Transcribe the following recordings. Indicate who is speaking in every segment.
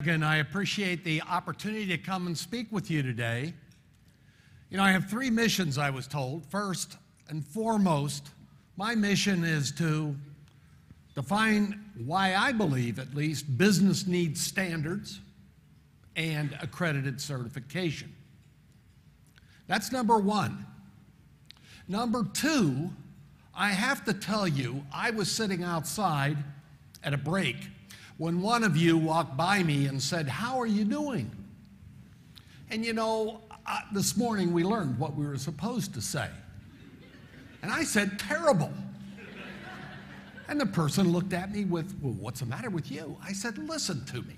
Speaker 1: And I appreciate the opportunity to come and speak with you today. You know, I have three missions, I was told. First and foremost, my mission is to define why I believe, at least, business needs standards and accredited certification. That's number one. Number two, I have to tell you, I was sitting outside at a break when one of you walked by me and said, "How are you doing?" And you know, this morning we learned what we were supposed to say. And I said, "Terrible." And the person looked at me with, "Well, what's the matter with you?" I said, "Listen to me.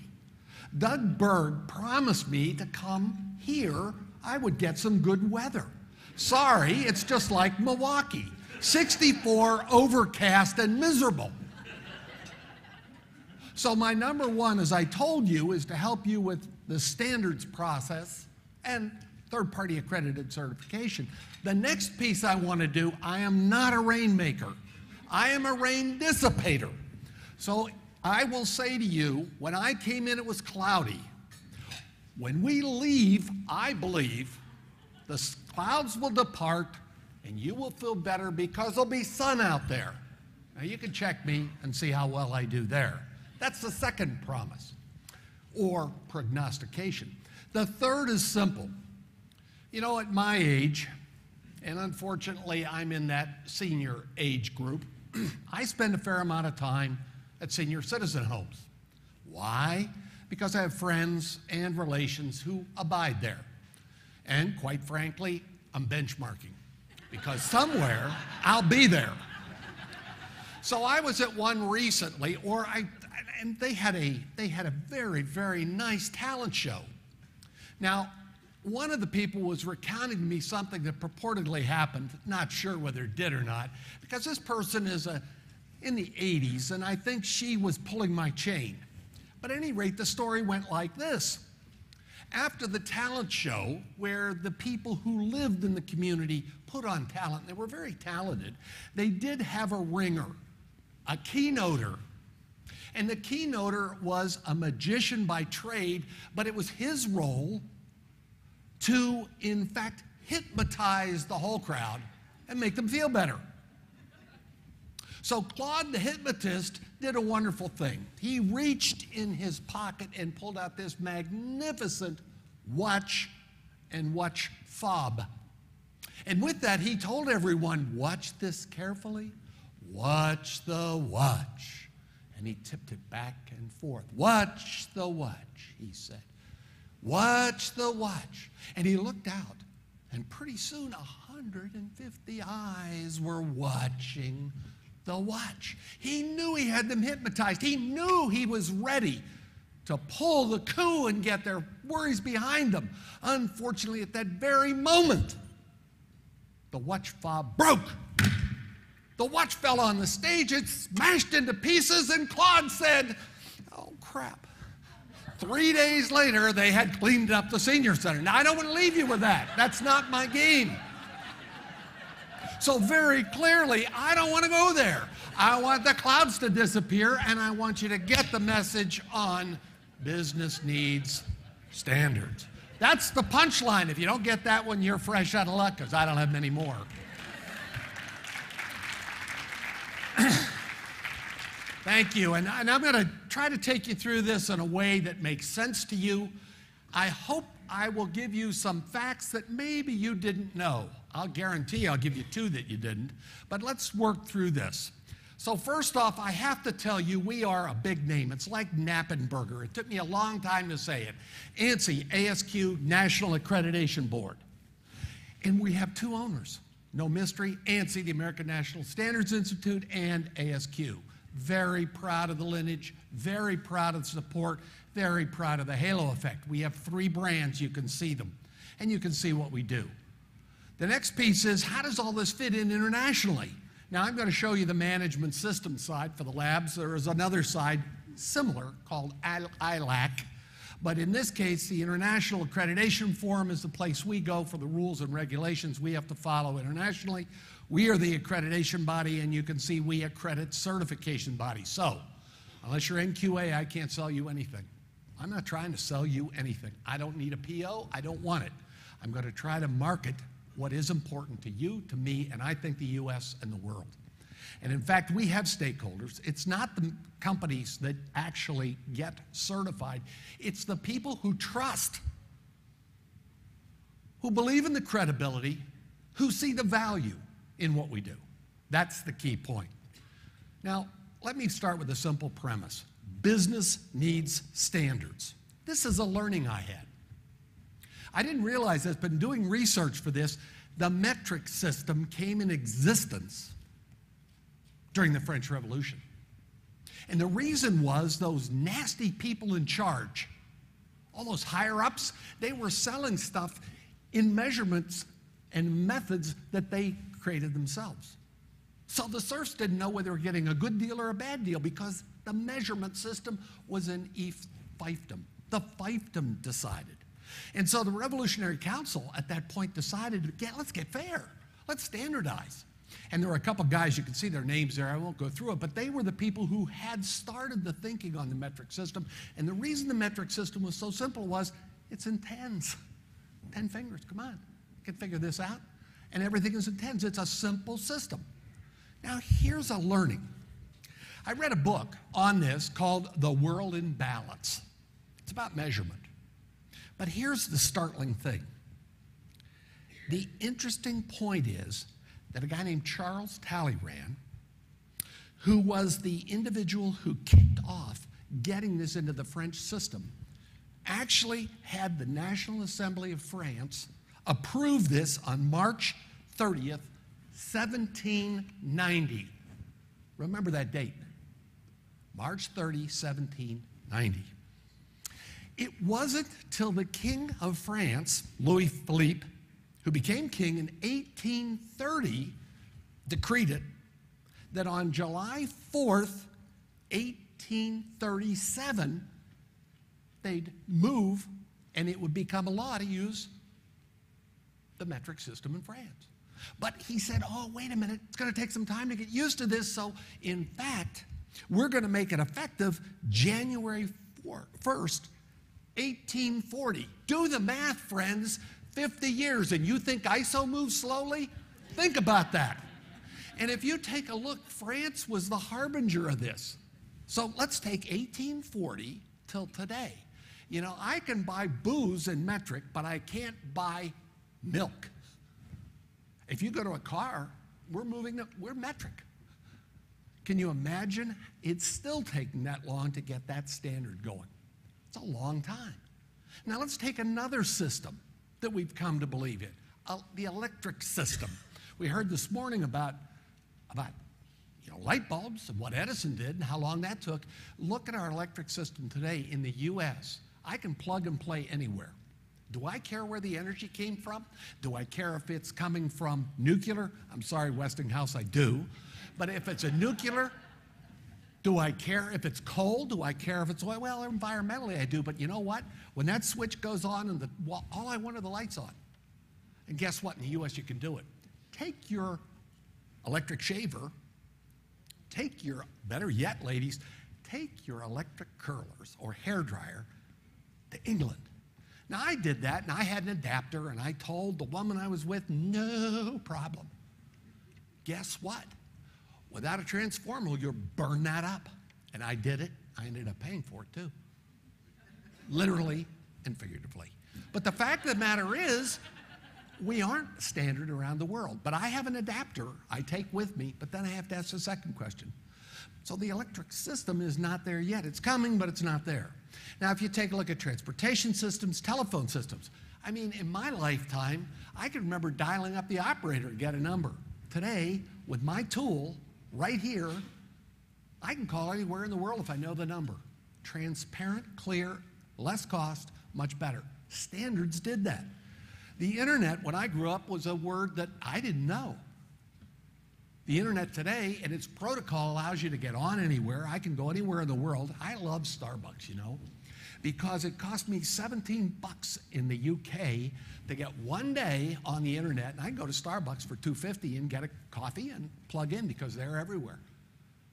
Speaker 1: Doug Berg promised me to come here, I would get some good weather. Sorry, it's just like Milwaukee. 64, overcast, and miserable." So my number one, as I told you, is to help you with the standards process and third-party accredited certification. The next piece I want to do, I am not a rainmaker. I am a rain dissipator. So I will say to you, when I came in, it was cloudy. When we leave, I believe the clouds will depart and you will feel better because there'll be sun out there. Now you can check me and see how well I do there. That's the second promise, or prognostication. The third is simple. You know, at my age, and unfortunately I'm in that senior age group, I spend a fair amount of time at senior citizen homes. Why? Because I have friends and relations who abide there. And quite frankly, I'm benchmarking, because somewhere I'll be there. So I was at one recently, and they had a very, very nice talent show. Now, one of the people was recounting to me something that purportedly happened, not sure whether it did or not, because this person is in the 80s, and I think she was pulling my chain. But at any rate, the story went like this. After the talent show, where the people who lived in the community put on talent, they were very talented, they did have a ringer, a keynoter. And the keynoter was a magician by trade, but it was his role to, in fact, hypnotize the whole crowd and make them feel better. So Claude the hypnotist did a wonderful thing. He reached in his pocket and pulled out this magnificent watch and watch fob. And with that, he told everyone, "Watch this carefully. Watch the watch." And he tipped it back and forth. "Watch the watch," he said. "Watch the watch." And he looked out, and pretty soon 150 eyes were watching the watch. He knew he had them hypnotized. He knew he was ready to pull the coup and get their worries behind them. Unfortunately, at that very moment, the watch fob broke. The watch fell on the stage, it smashed into pieces, and Claude said, "Oh, crap." 3 days later, they had cleaned up the senior center. Now, I don't want to leave you with that. That's not my game. So very clearly, I don't want to go there. I want the clouds to disappear, and I want you to get the message on business needs standards. That's the punchline. If you don't get that one, you're fresh out of luck, because I don't have many more. Thank you, and I'm going to try to take you through this in a way that makes sense to you. I hope I will give you some facts that maybe you didn't know. I'll guarantee I'll give you two that you didn't, but let's work through this. So first off, I have to tell you, we are a big name. It's like Knappenberger. It took me a long time to say it. ANSI-ASQ National Accreditation Board. And we have two owners. No mystery, ANSI, the American National Standards Institute, and ASQ. Very proud of the lineage, very proud of the support, very proud of the halo effect. We have three brands, you can see them, and you can see what we do. The next piece is, how does all this fit in internationally? Now, I'm going to show you the management system side for the labs. There is another side similar called ILAC, but in this case, the International Accreditation Forum is the place we go for the rules and regulations we have to follow internationally. We are the accreditation body, and you can see we accredit certification bodies. So, unless you're NQA, I can't sell you anything. I'm not trying to sell you anything. I don't need a PO. I don't want it. I'm going to try to market what is important to you, to me, and I think the U.S. and the world. And in fact, we have stakeholders. It's not the companies that actually get certified. It's the people who trust, who believe in the credibility, who see the value in what we do. That's the key point. Now, let me start with a simple premise. Business needs standards. This is a learning I had. I didn't realize this, but in doing research for this, the metric system came in existence during the French Revolution. And the reason was those nasty people in charge, all those higher-ups, they were selling stuff in measurements and methods that they created themselves. So the serfs didn't know whether they were getting a good deal or a bad deal because the measurement system was in fiefdom. The fiefdom decided. And so the Revolutionary Council at that point decided, let's get fair. Let's standardize. And there were a couple guys, you can see their names there, I won't go through it, but they were the people who had started the thinking on the metric system. And the reason the metric system was so simple was it's in tens. 10 fingers, come on. You can figure this out. And everything is in tens. It's a simple system. Now, here's a learning. I read a book on this called The World in Balance. It's about measurement. But here's the startling thing. The interesting point is that a guy named Charles Talleyrand, who was the individual who kicked off getting this into the French system, actually had the National Assembly of France approve this on March 30th, 1790. Remember that date. March 30, 1790. It wasn't till the King of France, Louis Philippe, who became king in 1830, decreed it, that on July 4th, 1837, they'd move and it would become a law to use the metric system in France. But he said, oh, wait a minute, it's going to take some time to get used to this. So, in fact, we're going to make it effective January 1st, 1840. Do the math, friends. 50 years, and you think ISO moves slowly? Think about that. And if you take a look, France was the harbinger of this. So let's take 1840 till today. You know, I can buy booze in metric, but I can't buy milk. If you go to a car, we're metric. Can you imagine? It's still taking that long to get that standard going. It's a long time. Now let's take another system that we've come to believe in, the electric system. We heard this morning about light bulbs and what Edison did and how long that took. Look at our electric system today in the U.S. I can plug and play anywhere. Do I care where the energy came from? Do I care if it's coming from nuclear? I'm sorry, Westinghouse, I do. But if it's a nuclear, do I care if it's coal? Do I care if it's oil? Well, environmentally I do, but you know what? When that switch goes on, and all I want are the lights on. And guess what? In the U.S. you can do it. Take your electric shaver, better yet, ladies, take your electric curlers or hair dryer to England. Now, I did that, and I had an adapter, and I told the woman I was with, no problem. Guess what? Without a transformer, you'll burn that up. And I did it. I ended up paying for it, too. Literally and figuratively. But the fact of the matter is, we aren't standard around the world. But I have an adapter I take with me, but then I have to ask the second question. So the electric system is not there yet. It's coming, but it's not there. Now, if you take a look at transportation systems, telephone systems, I mean, in my lifetime, I can remember dialing up the operator to get a number. Today, with my tool right here, I can call anywhere in the world if I know the number. Transparent, clear, less cost, much better. Standards did that. The internet, when I grew up, was a word that I didn't know. The internet today and its protocol allows you to get on anywhere. I can go anywhere in the world. I love Starbucks, you know, because it cost me 17 bucks in the UK to get one day on the internet. And I can go to Starbucks for $2.50 and get a coffee and plug in because they're everywhere.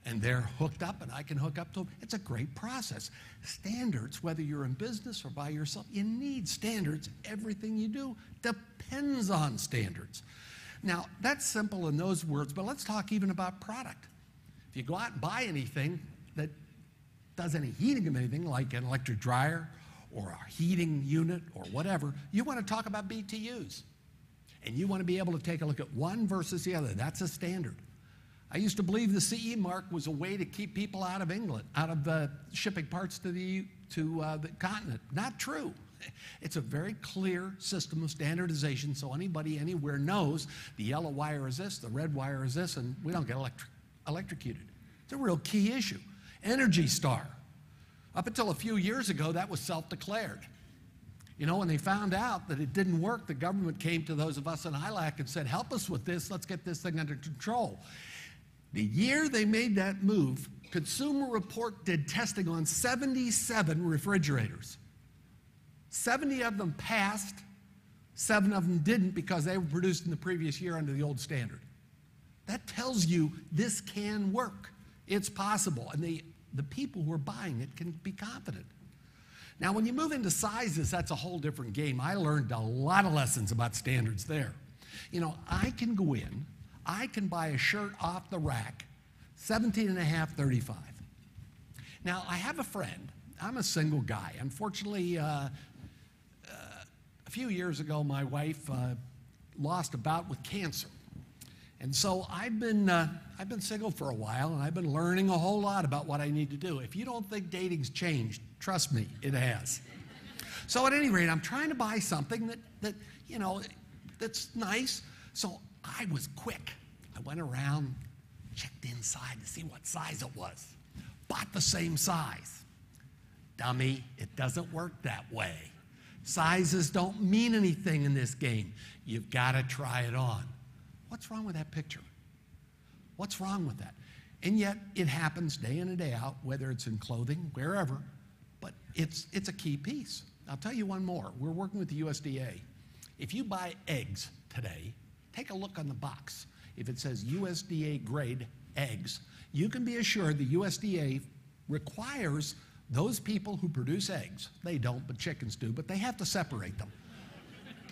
Speaker 1: and they're hooked up and I can hook up to them. It's a great process. Standards, whether you're in business or by yourself, you need standards. Everything you do depends on standards. Now, that's simple in those words, but let's talk even about product. If you go out and buy anything that does any heating of anything, like an electric dryer or a heating unit or whatever, you want to talk about BTUs. And you want to be able to take a look at one versus the other. That's a standard. I used to believe the CE mark was a way to keep people out of England, out of shipping parts to the continent. Not true. It's a very clear system of standardization, so anybody anywhere knows the yellow wire is this, the red wire is this, and we don't get electrocuted. It's a real key issue. Energy Star. Up until a few years ago, that was self-declared. You know, when they found out that it didn't work, the government came to those of us in ILAC and said, help us with this, let's get this thing under control. The year they made that move, Consumer Report did testing on 77 refrigerators. 70 of them passed, 7 of them didn't because they were produced in the previous year under the old standard. That tells you this can work. It's possible, and the people who are buying it can be confident. Now, when you move into sizes, that's a whole different game. I learned a lot of lessons about standards there. You know, I can go in, I can buy a shirt off the rack, 17.5, 35. Now, I have a friend. I'm a single guy. Unfortunately, a few years ago, my wife lost a bout with cancer. And so I've been single for a while, and I've been learning a whole lot about what I need to do. If you don't think dating's changed, trust me, it has. So at any rate, I'm trying to buy something that you know, that's nice. So I was quick. I went around, checked inside to see what size it was. Bought the same size. Dummy, it doesn't work that way. Sizes don't mean anything in this game. You've got to try it on. What's wrong with that picture? What's wrong with that? And yet it happens day in and day out, whether it's in clothing, wherever, but it's a key piece. I'll tell you one more. We're working with the USDA. If you buy eggs today, take a look on the box. If it says USDA grade eggs, you can be assured the USDA requires those people who produce eggs, they don't, but chickens do, but they have to separate them.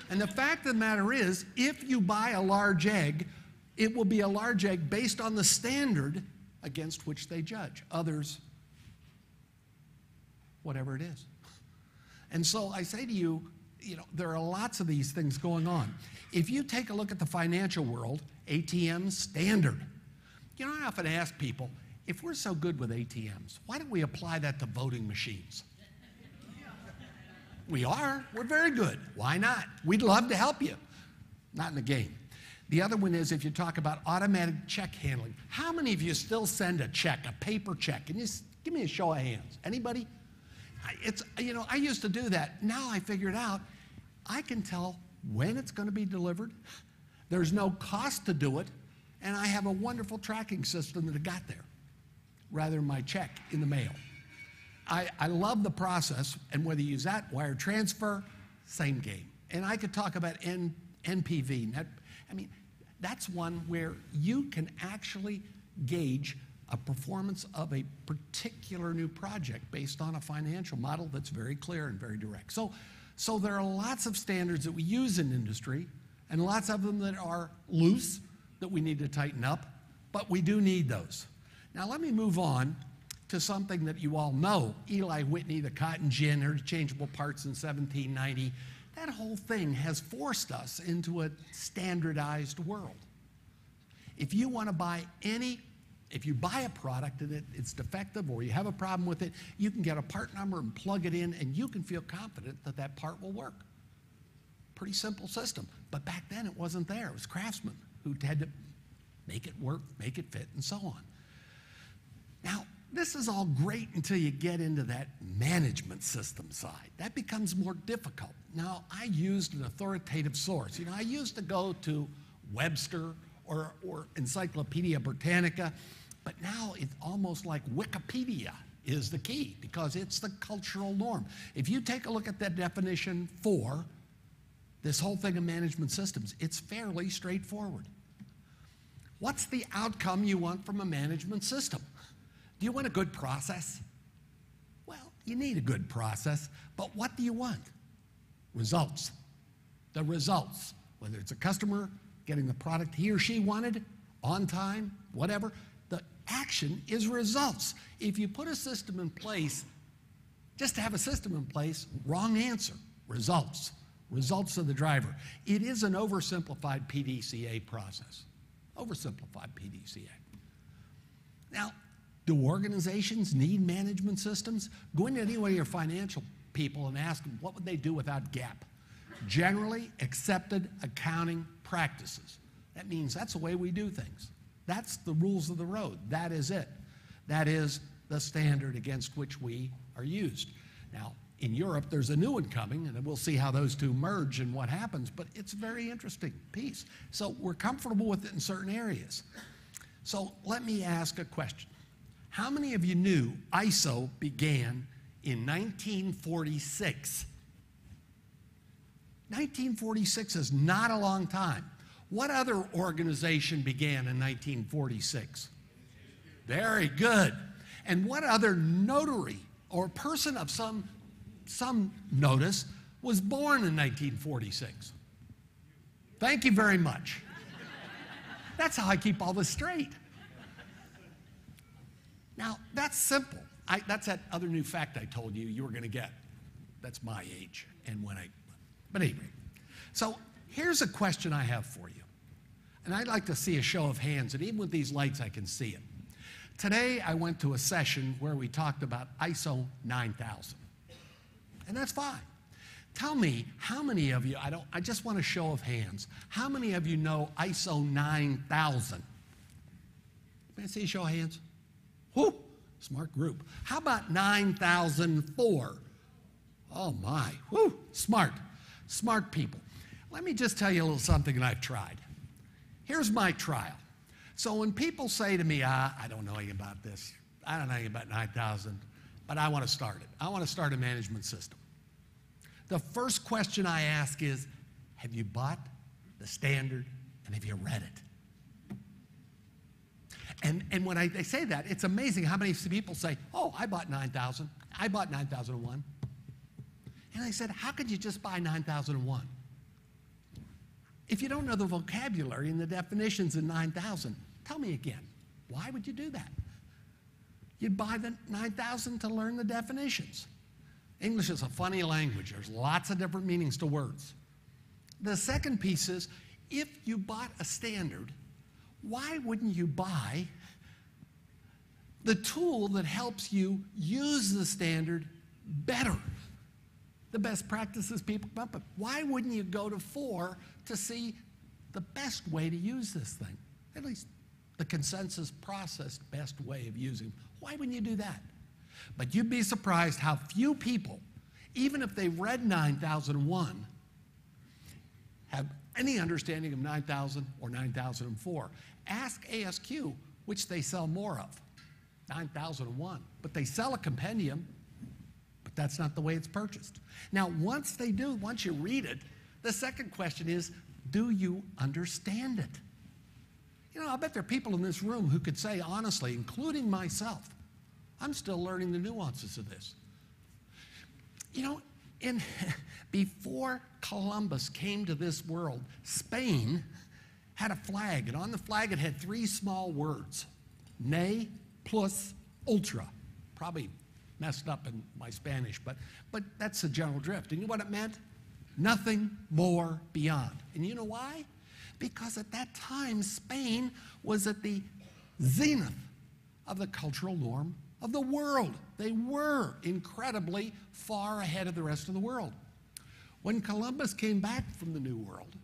Speaker 1: And the fact of the matter is, if you buy a large egg, it will be a large egg based on the standard against which they judge. Others, whatever it is. And so I say to you, you know, there are lots of these things going on. If you take a look at the financial world, ATMs, standard. You know, I often ask people, if we're so good with ATMs, why don't we apply that to voting machines? We are. We're very good. Why not? We'd love to help you. Not in the game. The other one is if you talk about automatic check handling. How many of you still send a check, a paper check? Can you give me a show of hands? Anybody? You know, I used to do that. Now I figured out I can tell when it's going to be delivered. There's no cost to do it. And I have a wonderful tracking system that got there, rather than my check in the mail. I love the process, and whether you use that, wire transfer, same game. And I could talk about NPV. I mean, that's one where you can actually gauge a performance of a particular new project based on a financial model that's very clear and very direct. So there are lots of standards that we use in industry, and lots of them that are loose that we need to tighten up, but we do need those. Now let me move on to something that you all know. Eli Whitney, the cotton gin, interchangeable parts in 1790. That whole thing has forced us into a standardized world. If you want to buy if you buy a product and it's defective or you have a problem with it, you can get a part number and plug it in, and you can feel confident that that part will work. Pretty simple system. But back then it wasn't there. It was craftsmen who had to make it work, make it fit, and so on. Now, this is all great until you get into that management system side. That becomes more difficult. Now, I used an authoritative source. You know, I used to go to Webster or Encyclopedia Britannica, but now it's almost like Wikipedia is the key because it's the cultural norm. If you take a look at that definition for this whole thing of management systems, it's fairly straightforward. What's the outcome you want from a management system? Do you want a good process? Well, you need a good process, but what do you want? Results. The results, whether it's a customer getting the product he or she wanted, on time, whatever, the action is results. If you put a system in place, just to have a system in place, wrong answer, results. Results of the driver. It is an oversimplified PDCA process. Oversimplified PDCA. Now, do organizations need management systems? Go into any one of your financial people and ask them what would they do without GAAP. Generally accepted accounting practices. That means that's the way we do things. That's the rules of the road. That is it. That is the standard against which we are used. Now, in Europe, there's a new one coming, and we'll see how those two merge and what happens, but it's a very interesting piece. So we're comfortable with it in certain areas. So let me ask a question. How many of you knew ISO began in 1946? 1946 is not a long time. What other organization began in 1946? Very good. And what other notary or person of some notice was born in 1946? Thank you very much. That's how I keep all this straight. Now, that's simple. That's that other new fact I told you you were going to get. That's my age and when but anyway. So here's a question I have for you. And I'd like to see a show of hands, and even with these lights I can see it. Today I went to a session where we talked about ISO 9000. And that's fine. Tell me, how many of you, I just want a show of hands, how many of you know ISO 9000? May I see a show of hands? Whoo, smart group. How about 9004? Oh my, whoo, smart people. Let me just tell you a little something that I've tried. Here's my trial. So when people say to me, I don't know anything about this, I don't know anything about 9000, but I want to start it. I want to start a management system. The first question I ask is, have you bought the standard and have you read it? And when they say that, it's amazing how many people say, oh, I bought 9000. I bought 9001. And I said, how could you just buy 9001? If you don't know the vocabulary and the definitions in 9000, tell me again, why would you do that? You'd buy the 9000 to learn the definitions. English is a funny language. There's lots of different meanings to words. The second piece is, if you bought a standard, why wouldn't you buy the tool that helps you use the standard better? The best practices people come up with. Why wouldn't you go to 4 to see the best way to use this thing? At least the consensus processed best way of using them. Why wouldn't you do that? But you'd be surprised how few people, even if they read 9001, have any understanding of 9000 or 9004. Ask ASQ, which they sell more of, 9001. But they sell a compendium, but that's not the way it's purchased. Now, once they do, once you read it, the second question is, do you understand it? You know, I bet there are people in this room who could say honestly, including myself, I'm still learning the nuances of this. You know, before Columbus came to this world, Spain had a flag, and on the flag it had 3 small words, ne plus ultra. Probably messed up in my Spanish, but that's the general drift. And you know what it meant? Nothing more beyond. And you know why? Because at that time, Spain was at the zenith of the cultural norm of the world. They were incredibly far ahead of the rest of the world. When Columbus came back from the New World,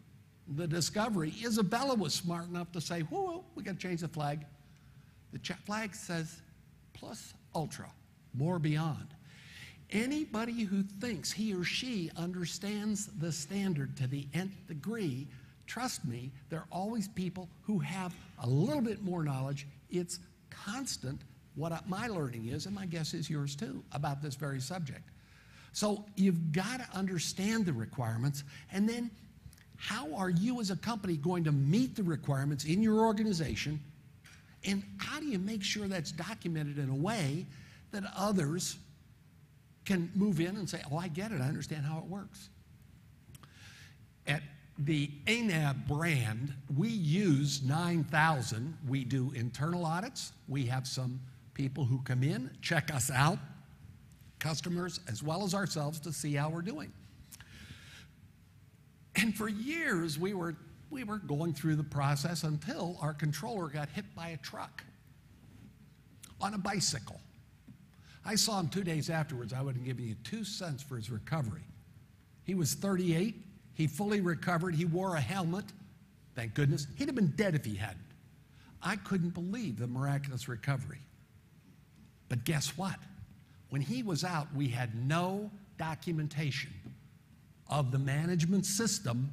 Speaker 1: the discovery, Isabella was smart enough to say, whoa, we got to change the flag. The flag says plus ultra, more beyond. Anybody who thinks he or she understands the standard to the nth degree, trust me, there are always people who have a little bit more knowledge. It's constant what my learning is, and my guess is yours too, about this very subject. So you've got to understand the requirements, and then how are you as a company going to meet the requirements in your organization And how do you make sure that's documented in a way that others can move in and say, oh, I get it, I understand how it works? At the ANAB brand, we use 9,000. We do internal audits. We have some people who come in, check us out, customers as well as ourselves, to see how we're doing. And for years, we were going through the process until our controller got hit by a truck on a bicycle. I saw him 2 days afterwards. I would have given you 2 cents for his recovery. He was 38. He fully recovered. He wore a helmet. Thank goodness. He'd have been dead if he hadn't. I couldn't believe the miraculous recovery. But guess what? When he was out, we had no documentation of the management system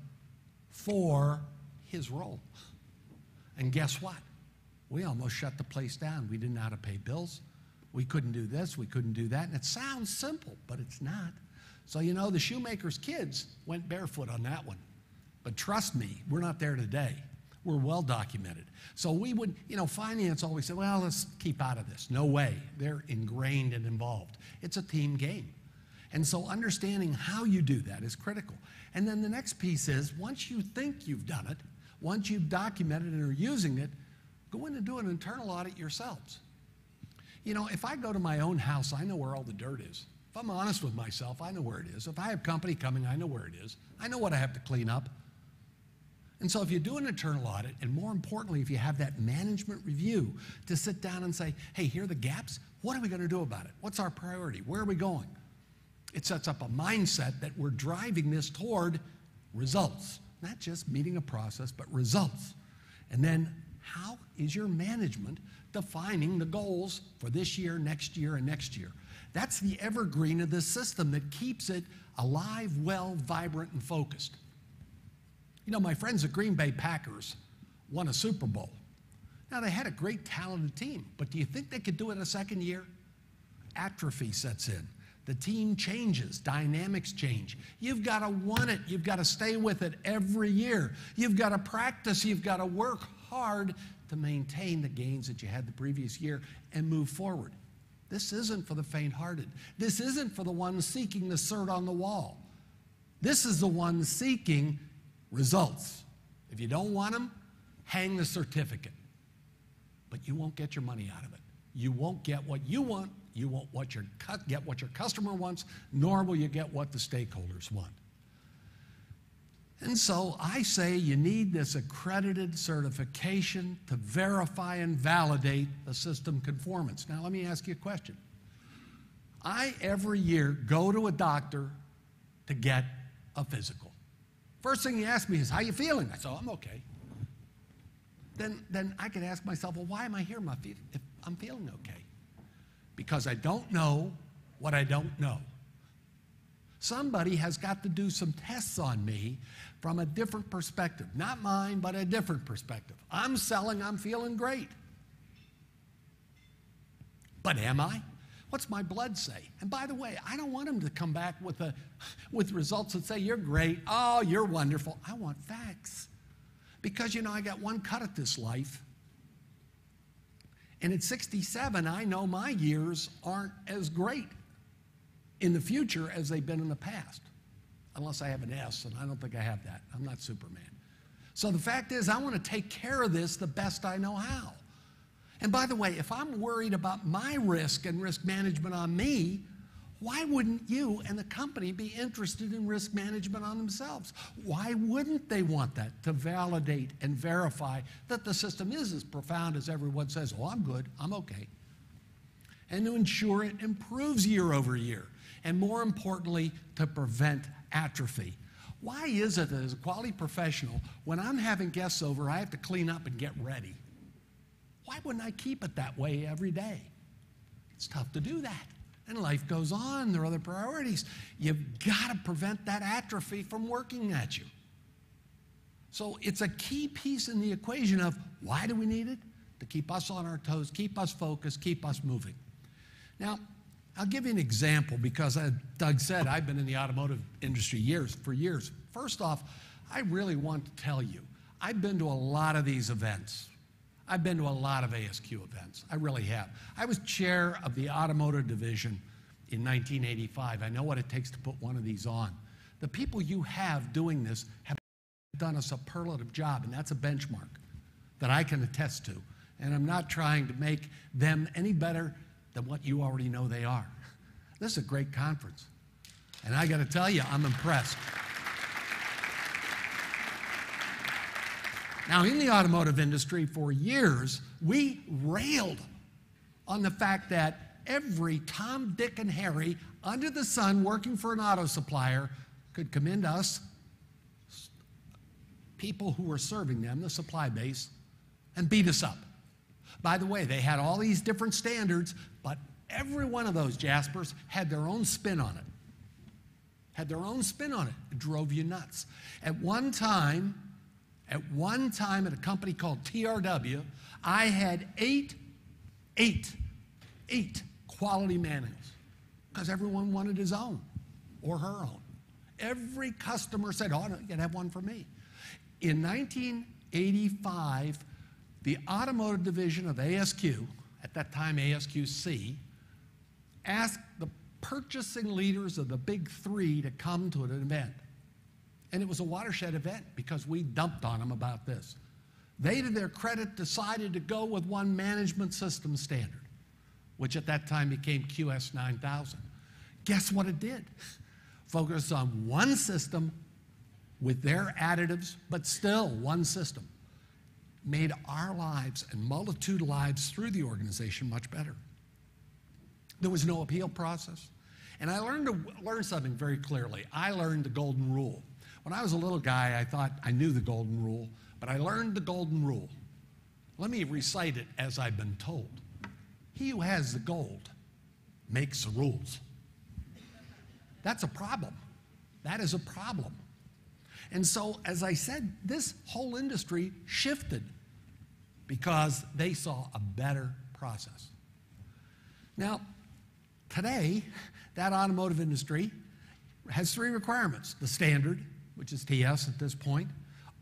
Speaker 1: for his role. And guess what? We almost shut the place down. We didn't know how to pay bills. We couldn't do this, we couldn't do that. And it sounds simple, but it's not. So, you know, the shoemaker's kids went barefoot on that one. But trust me, we're not there today. We're well documented. So we would, you know, finance always said, well, let's keep out of this. No way. They're ingrained and involved. It's a team game. And so understanding how you do that is critical. And then the next piece is, once you think you've done it, once you've documented and are using it, go in and do an internal audit yourselves. You know, if I go to my own house, I know where all the dirt is. If I'm honest with myself, I know where it is. If I have company coming, I know where it is. I know what I have to clean up. And so if you do an internal audit, and more importantly, if you have that management review to sit down and say, hey, here are the gaps. What are we going to do about it? What's our priority? Where are we going? It sets up a mindset that we're driving this toward results, not just meeting a process, but results. And then how is your management defining the goals for this year, next year, and next year? That's the evergreen of this system that keeps it alive, well, vibrant, and focused. You know, my friends at Green Bay Packers won a Super Bowl. Now, they had a great talented team, but do you think they could do it a second year? Atrophy sets in. The team changes, dynamics change. You've got to want it. You've got to stay with it every year. You've got to practice. You've got to work hard to maintain the gains that you had the previous year and move forward. This isn't for the faint-hearted. This isn't for the ones seeking the cert on the wall. This is the one seeking results. If you don't want them, hang the certificate. But you won't get your money out of it. You won't get what you want. You won't get what your customer wants, nor will you get what the stakeholders want. And so I say you need this accredited certification to verify and validate the system conformance. Now let me ask you a question. I, every year, go to a doctor to get a physical. First thing he asks me is, how you feeling? I say, oh, I'm okay. Then I could ask myself, well, why am I here if I'm feeling okay? Because I don't know what I don't know. Somebody has got to do some tests on me from a different perspective. Not mine, but a different perspective. I'm selling, I'm feeling great. But am I? What's my blood say? And by the way, I don't want him to come back with results that say, you're great, oh, you're wonderful. I want facts. Because, you know, I got one cut at this life. And at 67, I know my years aren't as great in the future as they've been in the past. Unless I have an S, and I don't think I have that. I'm not Superman. So the fact is, I want to take care of this the best I know how. And by the way, if I'm worried about my risk and risk management on me, why wouldn't you and the company be interested in risk management on themselves? Why wouldn't they want that to validate and verify that the system is as profound as everyone says, oh, I'm good, I'm okay. And to ensure it improves year over year. And more importantly, to prevent atrophy. Why is it that as a quality professional, when I'm having guests over, I have to clean up and get ready? Why wouldn't I keep it that way every day? It's tough to do that. And life goes on, there are other priorities. You've got to prevent that atrophy from working at you. So it's a key piece in the equation of why do we need it? To keep us on our toes, keep us focused, keep us moving. Now, I'll give you an example because, as Doug said, I've been in the automotive industry for years. First off, I really want to tell you, I've been to a lot of these events. I've been to a lot of ASQ events. I really have. I was chair of the automotive division in 1985. I know what it takes to put one of these on. The people you have doing this have done a superlative job, and that's a benchmark that I can attest to. And I'm not trying to make them any better than what you already know they are. This is a great conference. And I got to tell you, I'm impressed. Now, in the automotive industry for years, we railed on the fact that every Tom, Dick, and Harry under the sun working for an auto supplier could come into us, people who were serving them, the supply base, and beat us up. By the way, they had all these different standards, but every one of those, Jaspers, had their own spin on it. Had their own spin on it. It drove you nuts. At one time at a company called TRW, I had eight quality manuals because everyone wanted his own or her own. Every customer said, oh, no, you can have one for me. In 1985, the automotive division of ASQ, at that time ASQC, asked the purchasing leaders of the big three to come to an event. And it was a watershed event because we dumped on them about this. They, to their credit, decided to go with one management system standard, which at that time became QS 9000. Guess what it did? Focused on one system with their additives, but still one system. Made our lives and multitude of lives through the organization much better. There was no appeal process. And I learned something very clearly. I learned the golden rule. When I was a little guy, I thought I knew the golden rule, but I learned the golden rule. Let me recite it as I've been told. He who has the gold makes the rules. That's a problem. That is a problem. And so, as I said, this whole industry shifted because they saw a better process. Now, today, that automotive industry has three requirements. The standard, which is TS at this point,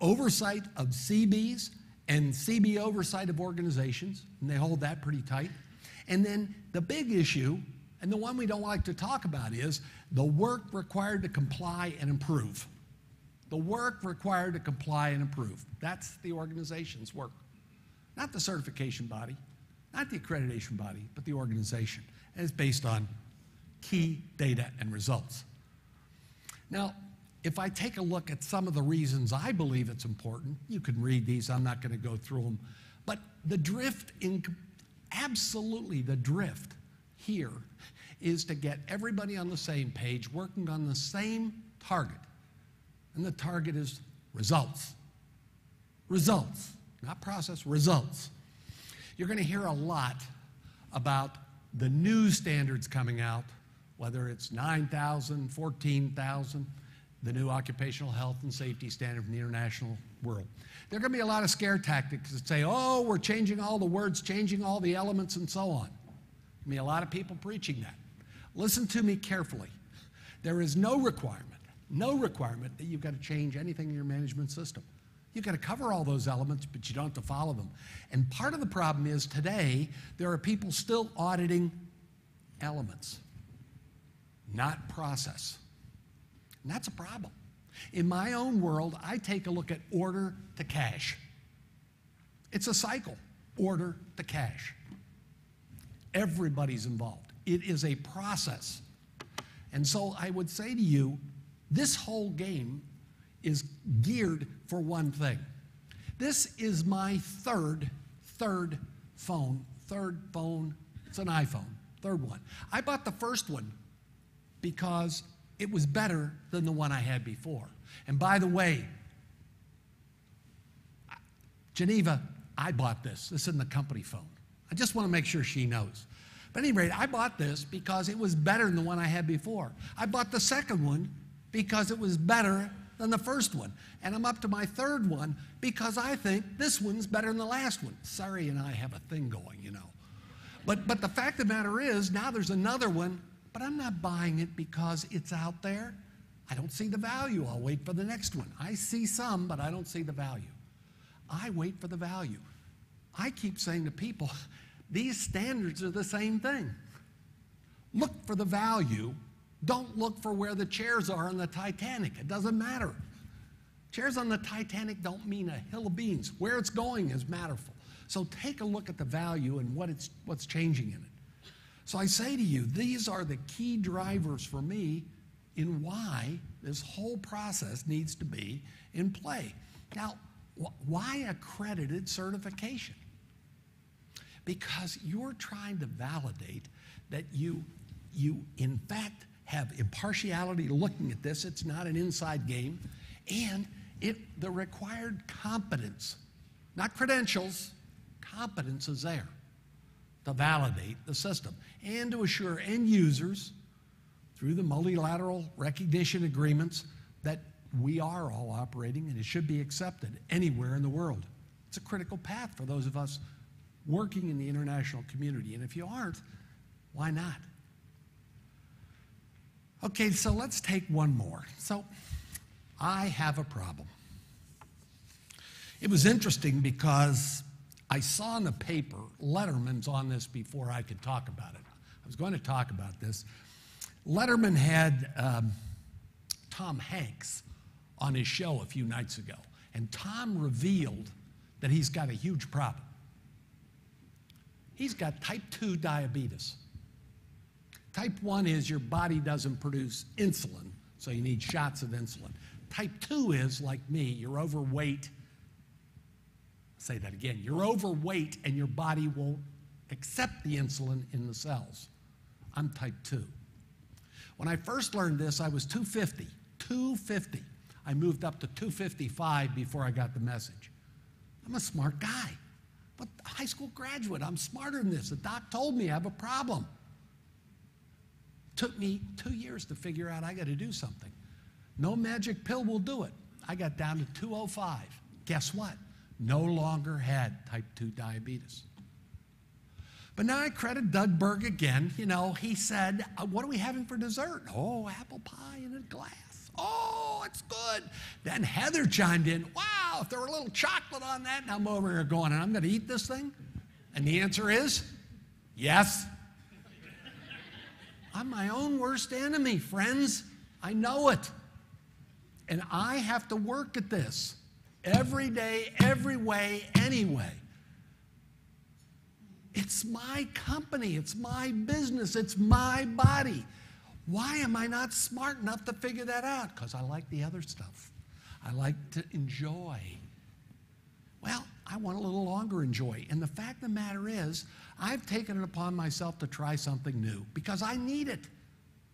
Speaker 1: oversight of CBs and CB oversight of organizations, and they hold that pretty tight. And then the big issue, and the one we don't like to talk about, is the work required to comply and improve. The work required to comply and improve. That's the organization's work. Not the certification body, not the accreditation body, but the organization. And it's based on key data and results. Now, if I take a look at some of the reasons I believe it's important, you can read these, I'm not going to go through them, but the drift, absolutely the drift here is to get everybody on the same page, working on the same target. And the target is results. Results, not process, results. You're going to hear a lot about the new standards coming out, whether it's 9,000, 14,000, the new occupational health and safety standard from the international world. There are going to be a lot of scare tactics that say, oh, we're changing all the words, changing all the elements, and so on. I mean, a lot of people preaching that. Listen to me carefully. There is no requirement that you've got to change anything in your management system. You've got to cover all those elements, but you don't have to follow them. And part of the problem is today, there are people still auditing elements, not process. And that's a problem. In my own world, I take a look at order to cash. It's a cycle, order to cash. Everybody's involved. It is a process. And so I would say to you, this whole game is geared for one thing. This is my third phone. It's an iPhone, third one. I bought the first one because it was better than the one I had before. And by the way, Geneva, I bought this. This isn't the company phone. I just want to make sure she knows. But at any rate, I bought this because it was better than the one I had before. I bought the second one because it was better than the first one. And I'm up to my third one because I think this one's better than the last one. Sorry, and I have a thing going, you know. But the fact of the matter is, now there's another one, but I'm not buying it because it's out there. I don't see the value. I'll wait for the next one. I see some, but I don't see the value. I wait for the value. I keep saying to people, these standards are the same thing. Look for the value. Don't look for where the chairs are on the Titanic. It doesn't matter. Chairs on the Titanic don't mean a hill of beans. Where it's going is matterful. So take a look at the value and what's changing in it. So I say to you, these are the key drivers for me in why this whole process needs to be in play. Now, why accredited certification? Because you're trying to validate that you in fact have impartiality looking at this. It's not an inside game. And the required competence, not credentials, competence is there to validate the system and to assure end users through the multilateral recognition agreements that we are all operating and it should be accepted anywhere in the world. It's a critical path for those of us working in the international community. And if you aren't, why not? Okay, so let's take one more. So I have a problem. It was interesting because I saw in the paper, Letterman's on this before I could talk about it. I was going to talk about this. Letterman had Tom Hanks on his show a few nights ago, and Tom revealed that he's got a huge problem. He's got type 2 diabetes. Type 1 is your body doesn't produce insulin, so you need shots of insulin. Type 2 is, like me, you're overweight. I'll say that again. You're overweight and your body won't accept the insulin in the cells. I'm type 2. When I first learned this, I was 250. 250. I moved up to 255 before I got the message. I'm a smart guy. But high school graduate, I'm smarter than this. The doc told me I have a problem. Took me 2 years to figure out I got to do something. No magic pill will do it. I got down to 205. Guess what? No longer had type 2 diabetes. But now I credit Doug Berg again. You know, he said, what are we having for dessert? Oh, apple pie in a glass. Oh, it's good. Then Heather chimed in, wow, if there were a little chocolate on that, and I'm over here going, and I'm going to eat this thing? And the answer is, yes. I'm my own worst enemy, friends. I know it. And I have to work at this every day, every way, anyway. It's my company. It's my business. It's my body. Why am I not smart enough to figure that out? Because I like the other stuff. I like to enjoy. Well, I want a little longer enjoy. And the fact of the matter is, I've taken it upon myself to try something new because I need it.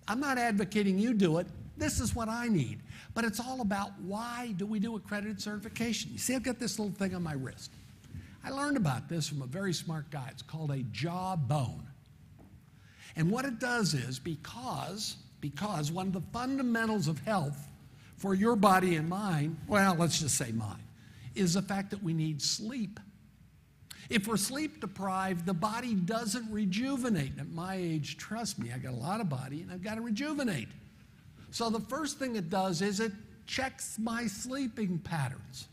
Speaker 1: I'm not advocating you do it. This is what I need. But it's all about why do we do accredited certification? You see, I've got this little thing on my wrist. I learned about this from a very smart guy. It's called a jawbone. And what it does is because one of the fundamentals of health for your body and mine, well, let's just say mine, is the fact that we need sleep. If we're sleep deprived, the body doesn't rejuvenate. And at my age, trust me, I got a lot of body and I've got to rejuvenate. So the first thing it does is it checks my sleeping patterns.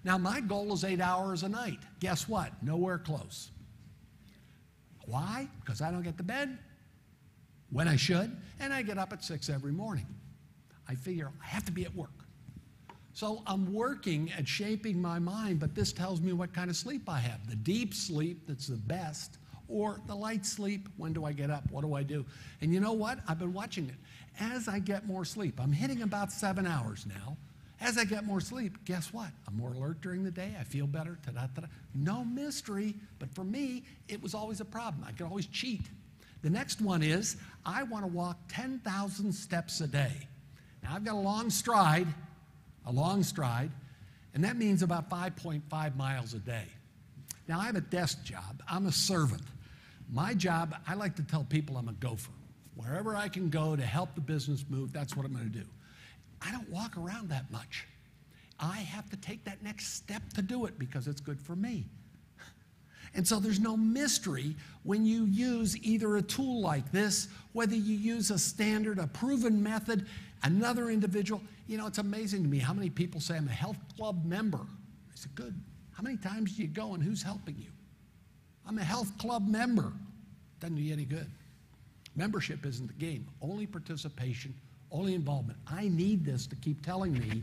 Speaker 1: Now, my goal is 8 hours a night. Guess what? Nowhere close. Why? Because I don't get to bed when I should, and I get up at 6 every morning. I figure I have to be at work. So I'm working at shaping my mind, but this tells me what kind of sleep I have. The deep sleep that's the best, or the light sleep. When do I get up? What do I do? And you know what? I've been watching it. As I get more sleep, I'm hitting about 7 hours now. As I get more sleep, guess what? I'm more alert during the day. I feel better. Ta-da-ta-da. No mystery, but for me, it was always a problem. I could always cheat. The next one is I want to walk 10,000 steps a day. Now, I've got a long stride, and that means about 5.5 miles a day. Now, I have a desk job. I'm a servant. My job, I like to tell people I'm a gopher. Wherever I can go to help the business move, that's what I'm going to do. I don't walk around that much. I have to take that next step to do it because it's good for me. And so there's no mystery when you use either a tool like this, whether you use a standard, a proven method, another individual. You know, it's amazing to me how many people say, I'm a health club member. I said, good. How many times do you go and who's helping you? I'm a health club member. Doesn't do you any good. Membership isn't the game. Only participation, only involvement. I need this to keep telling me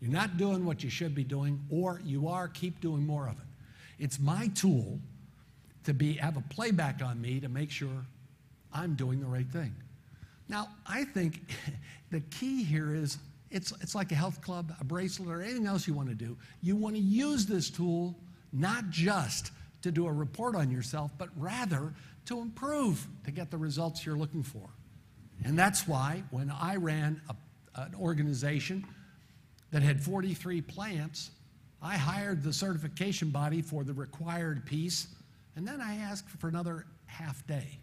Speaker 1: you're not doing what you should be doing, or you are, keep doing more of it. It's my tool to have a playback on me to make sure I'm doing the right thing. Now, I think the key here is it's like a health club, a bracelet, or anything else you want to do. You want to use this tool not just to do a report on yourself, but rather to improve, to get the results you're looking for. And that's why when I ran an organization that had 43 plants, I hired the certification body for the required piece, and then I asked for another half day.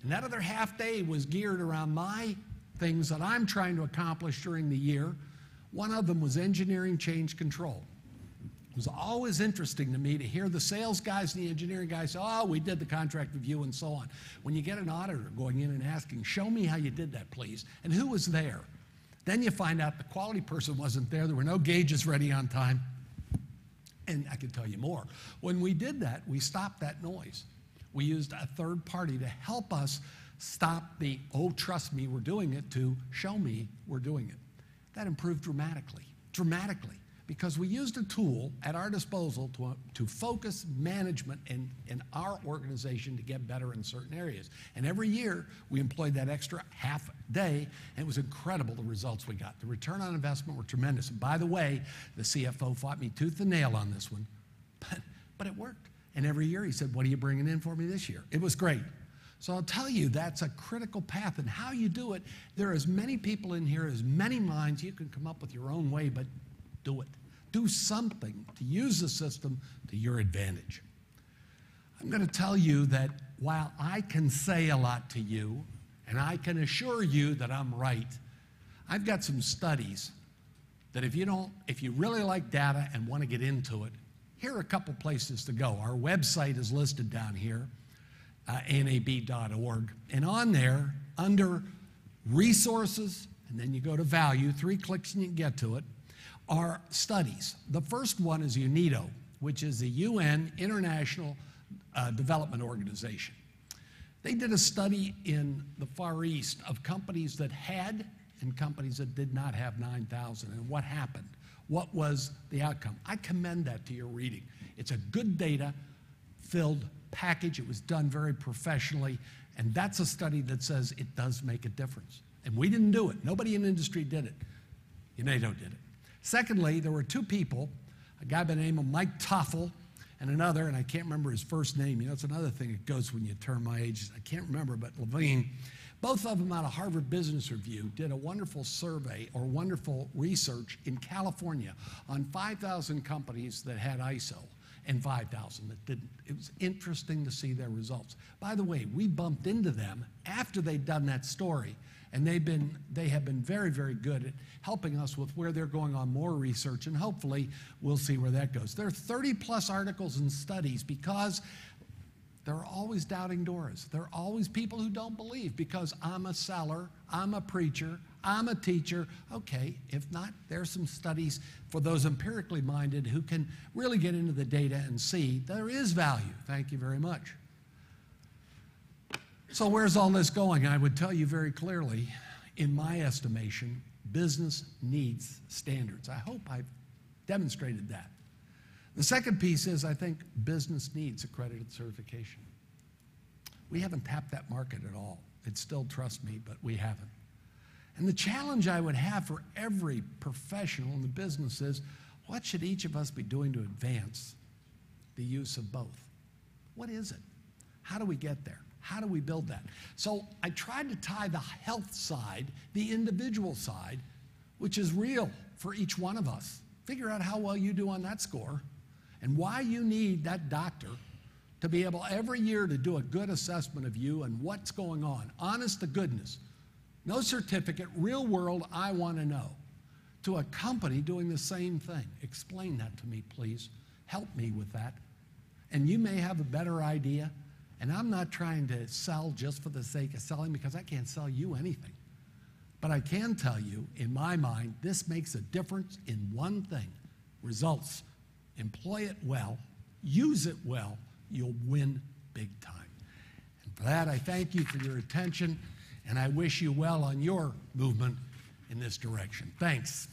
Speaker 1: And that other half day was geared around my things that I'm trying to accomplish during the year. One of them was engineering change control. It was always interesting to me to hear the sales guys and the engineering guys say, oh, we did the contract review and so on. When you get an auditor going in and asking, show me how you did that, please, and who was there. Then you find out the quality person wasn't there. There were no gauges ready on time. And I can tell you more. When we did that, we stopped that noise. We used a third party to help us stop the, oh, trust me, we're doing it, to show me we're doing it. That improved dramatically, because we used a tool at our disposal to focus management in our organization to get better in certain areas. And every year, we employed that extra half day, and it was incredible the results we got. The return on investment were tremendous. And by the way, the CFO fought me tooth and nail on this one, but it worked. And every year he said, what are you bringing in for me this year? It was great. So I'll tell you, that's a critical path. And how you do it, there are as many people in here, as many minds. You can come up with your own way, but do it. Do something to use the system to your advantage. I'm going to tell you that while I can say a lot to you, and I can assure you that I'm right, I've got some studies that if you really like data and want to get into it, here are a couple places to go. Our website is listed down here, nab.org. And on there, under resources, and then you go to value, 3 clicks and you can get to it, are studies. The first one is UNIDO, which is the UN International Development Organization. They did a study in the Far East of companies that had and companies that did not have 9,000, and what happened. What was the outcome? I commend that to your reading. It's a good data-filled package. It was done very professionally, and that's a study that says it does make a difference. And we didn't do it. Nobody in the industry did it. UNIDO did it. Secondly, there were 2 people, a guy by the name of Mike Toffel and another, and I can't remember his first name. You know, it's another thing that goes when you turn my age. I can't remember, but Levine. Both of them out of Harvard Business Review did a wonderful survey or wonderful research in California on 5,000 companies that had ISO and 5,000 that didn't. It was interesting to see their results. By the way, we bumped into them after they'd done that story, and they have been very, very good at helping us with where they're going on more research, and hopefully we'll see where that goes. There are 30+ articles and studies because there are always doubting Duras. There are always people who don't believe because I'm a seller, I'm a preacher, I'm a teacher. Okay, if not, there's some studies for those empirically minded who can really get into the data and see there is value. Thank you very much. So where's all this going? I would tell you very clearly, in my estimation, business needs standards. I hope I've demonstrated that. The second piece is I think business needs accredited certification. We haven't tapped that market at all. It's still, trust me, but we haven't. And the challenge I would have for every professional in the business is, what should each of us be doing to advance the use of both? What is it? How do we get there? How do we build that? So I tried to tie the health side, the individual side, which is real for each one of us. Figure out how well you do on that score and why you need that doctor to be able every year to do a good assessment of you and what's going on. Honest to goodness. No certificate, real world, I want to know. To a company doing the same thing. Explain that to me, please. Help me with that. And you may have a better idea. And I'm not trying to sell just for the sake of selling because I can't sell you anything. But I can tell you, in my mind, this makes a difference in one thing. Results. Employ it well, use it well, you'll win big time. And for that, I thank you for your attention, and I wish you well on your movement in this direction. Thanks.